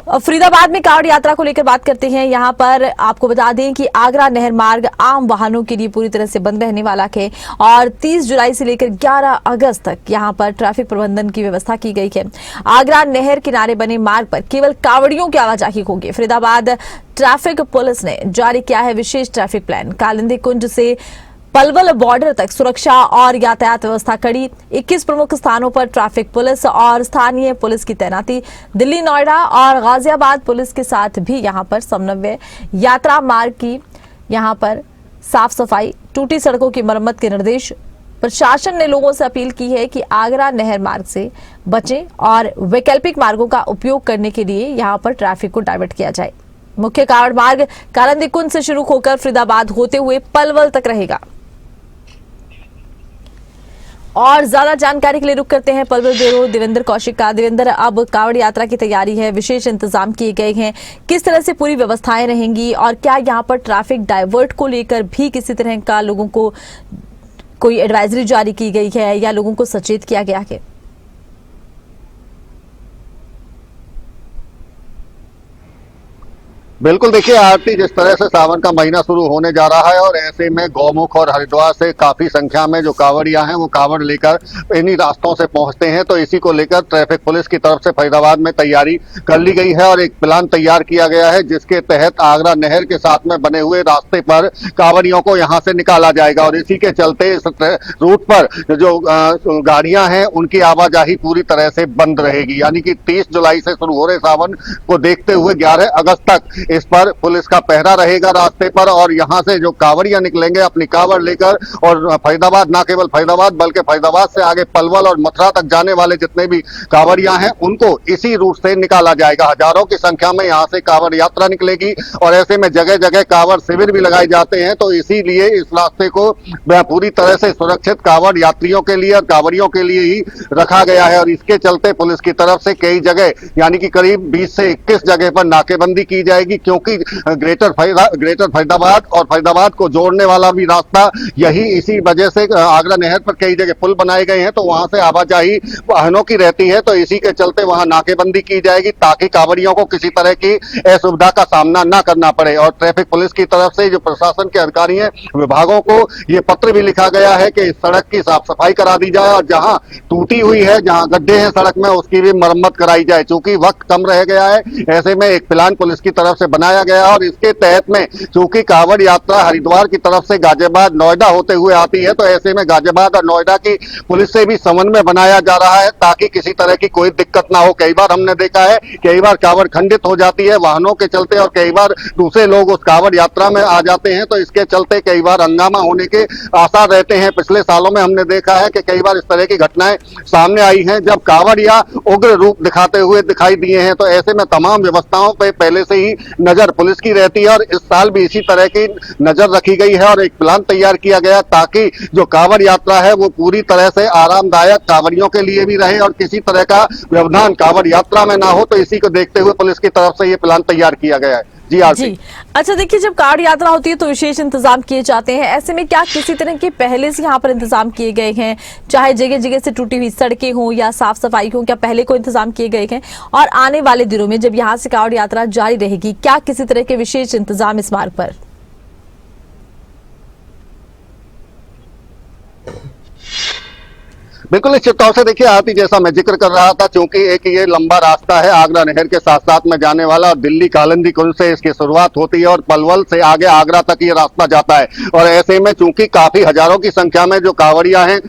फरीदाबाद में कांवड़ यात्रा को लेकर बात करते हैं। यहाँ पर आपको बता दें कि आगरा नहर मार्ग आम वाहनों के लिए पूरी तरह से बंद रहने वाला है और 30 जुलाई से लेकर 11 अगस्त तक यहाँ पर ट्रैफिक प्रबंधन की व्यवस्था की गई है। आगरा नहर किनारे बने मार्ग पर केवल कांवड़ियों की आवाजाही होगी। फरीदाबाद ट्रैफिक पुलिस ने जारी किया है विशेष ट्रैफिक प्लान। कालिंदी कुंज से पलवल बॉर्डर तक सुरक्षा और यातायात व्यवस्था कड़ी। 21 प्रमुख स्थानों पर ट्रैफिक पुलिस और स्थानीय पुलिस की तैनाती। दिल्ली, नोएडा और गाजियाबाद पुलिस के साथ भी यहां पर समन्वय। यात्रा मार्ग की यहां पर साफ सफाई, टूटी सड़कों की मरम्मत के निर्देश। प्रशासन ने लोगों से अपील की है कि आगरा नहर मार्ग से बचें और वैकल्पिक मार्गों का उपयोग करने के लिए यहां पर ट्रैफिक को डाइवर्ट किया जाए। मुख्य कांवड़ मार्ग कालिंदी कुंज से शुरू होकर फरीदाबाद होते हुए पलवल तक रहेगा। और ज्यादा जानकारी के लिए रुक करते हैं पलवल ब्यूरो देवेंद्र कौशिक का। देवेंद्र, अब कांवड़ यात्रा की तैयारी है, विशेष इंतजाम किए गए हैं, किस तरह से पूरी व्यवस्थाएं रहेंगी और क्या यहां पर ट्रैफिक डाइवर्ट को लेकर भी किसी तरह का लोगों को कोई एडवाइजरी जारी की गई है या लोगों को सचेत किया गया है? बिल्कुल, देखिए आरती, जिस तरह से सावन का महीना शुरू होने जा रहा है और ऐसे में गौमुख और हरिद्वार से काफी संख्या में जो कांवड़ियां हैं वो कांवड़ लेकर इन्हीं रास्तों से पहुंचते हैं, तो इसी को लेकर ट्रैफिक पुलिस की तरफ से फरीदाबाद में तैयारी कर ली गई है और एक प्लान तैयार किया गया है जिसके तहत आगरा नहर के साथ में बने हुए रास्ते पर कांवड़ियों को यहां से निकाला जाएगा और इसी के चलते इस रूट पर जो गाड़ियां हैं उनकी आवाजाही पूरी तरह से बंद रहेगी। यानी कि 30 जुलाई से शुरू हो रहे सावन को देखते हुए 11 अगस्त तक इस पर पुलिस का पहरा रहेगा रास्ते पर और यहां से जो कांवड़ियां निकलेंगे अपनी कांवड़ लेकर और फरीदाबाद, ना केवल फरीदाबाद बल्कि फरीदाबाद से आगे पलवल और मथुरा तक जाने वाले जितने भी कांवड़ियां हैं उनको इसी रूट से निकाला जाएगा। हजारों की संख्या में यहां से कांवड़ यात्रा निकलेगी और ऐसे में जगह जगह कांवड़ शिविर भी लगाए जाते हैं, तो इसीलिए इस रास्ते को पूरी तरह से सुरक्षित कांवड़ यात्रियों के लिए और कांवड़ियों के लिए ही रखा गया है और इसके चलते पुलिस की तरफ से कई जगह यानी कि करीब 20 से 21 जगह पर नाकेबंदी की जाएगी, क्योंकि ग्रेटर फरीदाबाद और फरीदाबाद को जोड़ने वाला भी रास्ता यही इसी वजह से आगरा नहर पर कई जगह पुल बनाए गए हैं, तो वहां से आवाजाही वाहनों की रहती है, तो इसी के चलते वहां नाकेबंदी की जाएगी ताकि कांवड़ियों को किसी तरह की असुविधा का सामना न करना पड़े। और ट्रैफिक पुलिस की तरफ से जो प्रशासन के अधिकारी हैं विभागों को ये पत्र भी लिखा गया है कि सड़क की साफ सफाई करा दी जाए और जहां टूटी हुई है, जहां गड्ढे हैं सड़क में, उसकी भी मरम्मत कराई जाए। चूंकि वक्त कम रह गया है, ऐसे में एक प्लान पुलिस की तरफ से बनाया गया और इसके तहत में चूंकि कांवड़ यात्रा हरिद्वार की तरफ से गाजियाबाद, नोएडा होते हुए आती है, तो ऐसे में गाजियाबाद और नोएडा की पुलिस से भी समन्वय बनाया जा रहा है ताकि किसी तरह की कोई दिक्कत ना हो। कई बार हमने देखा है, कई बार कांवड़ खंडित हो जाती है वाहनों के चलते और कई बार दूसरे लोग उस कांवड़ यात्रा में आ जाते हैं, तो इसके चलते कई बार हंगामा होने के आसार रहते हैं। पिछले सालों में हमने देखा है कि कई बार इस तरह की घटनाएं सामने आई हैं जब कांवड़िया उग्र रूप दिखाते हुए दिखाई दिए हैं, तो ऐसे में तमाम व्यवस्थाओं पर पहले से ही नजर पुलिस की रहती है और इस साल भी इसी तरह की नजर रखी गई है और एक प्लान तैयार किया गया ताकि जो कांवड़ यात्रा है वो पूरी तरह से आरामदायक कांवड़ियों के लिए भी रहे और किसी तरह का व्यवधान कांवड़ यात्रा में ना हो, तो इसी को देखते हुए पुलिस की तरफ से ये प्लान तैयार किया गया है। जी। अच्छा, देखिए, जब कांवड़ यात्रा होती है तो विशेष इंतजाम किए जाते हैं, ऐसे में क्या किसी तरह के पहले से यहाँ पर इंतजाम किए गए हैं, चाहे जगह जगह से टूटी हुई सड़कें हों या साफ सफाई हो, क्या पहले को इंतजाम किए गए हैं? और आने वाले दिनों में जब यहाँ से कांवड़ यात्रा जारी रहेगी, क्या किसी तरह के विशेष इंतजाम इस मार्ग पर? बिल्कुल निश्चित तौर से देखिए आरती, जैसा मैं जिक्र कर रहा था, चूंकि एक ये लंबा रास्ता है आगरा नहर के साथ साथ में जाने वाला और दिल्ली कालिंदी कुंज से इसकी शुरुआत होती है और पलवल से आगे आगरा तक ये रास्ता जाता है और ऐसे में चूंकि काफी हजारों की संख्या में जो कांवड़ियां हैं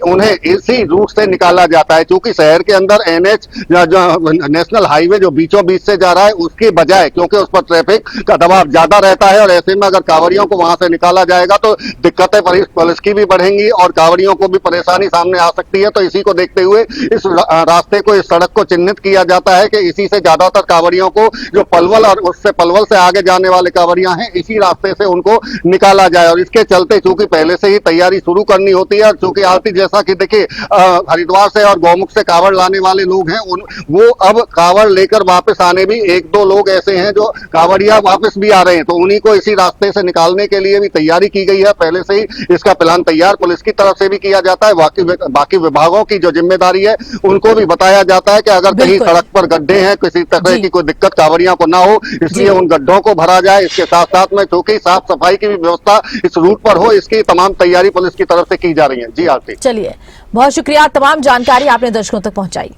उन्हें इसी रूट से निकाला जाता है। चूंकि शहर के अंदर NH या जो नेशनल हाईवे जो बीचों बीच से जा रहा है उसकी बजाय क्योंकि उस पर ट्रैफिक का दबाव ज्यादा रहता है और ऐसे में अगर कांवड़ियों को वहां से निकाला जाएगा तो दिक्कतें पुलिस की भी बढ़ेंगी और कांवड़ियों को भी परेशानी सामने आ सकती है, तो इसी को देखते हुए इस रास्ते को, इस सड़क को चिन्हित किया जाता है कि इसी से ज्यादातर कांवड़ियों को जो पलवल और उससे पलवल से आगे जाने वाले कांवड़ियां हैं इसी रास्ते से उनको निकाला जाए और इसके चलते चूंकि पहले से ही तैयारी शुरू करनी होती है और चूंकि आरती जैसा कि देखिए हरिद्वार से और गौमुख से कांवड़ लाने वाले लोग हैं वो अब कांवड़ लेकर वापस आने भी एक दो लोग ऐसे हैं जो कांवड़िया वापस भी आ रहे हैं, तो उन्हीं को इसी रास्ते से निकालने के लिए भी तैयारी की गई है। पहले से ही इसका प्लान तैयार पुलिस की तरफ से भी किया जाता है। बाकी बाकी विभागों की जो जिम्मेदारी है उनको भी बताया जाता है कि अगर कहीं बिल्कुल। सड़क पर गड्ढे हैं, किसी तरह जी। की कोई दिक्कत कांवड़ियों को ना हो, इसलिए जी। उन गड्ढों को भरा जाए। इसके साथ साथ में चूंकि साफ सफाई की भी व्यवस्था इस रूट पर हो, इसकी तमाम तैयारी पुलिस की तरफ से की जा रही है। जी आरती। चलिए, बहुत शुक्रिया, तमाम जानकारी आपने दर्शकों तक पहुंचाई।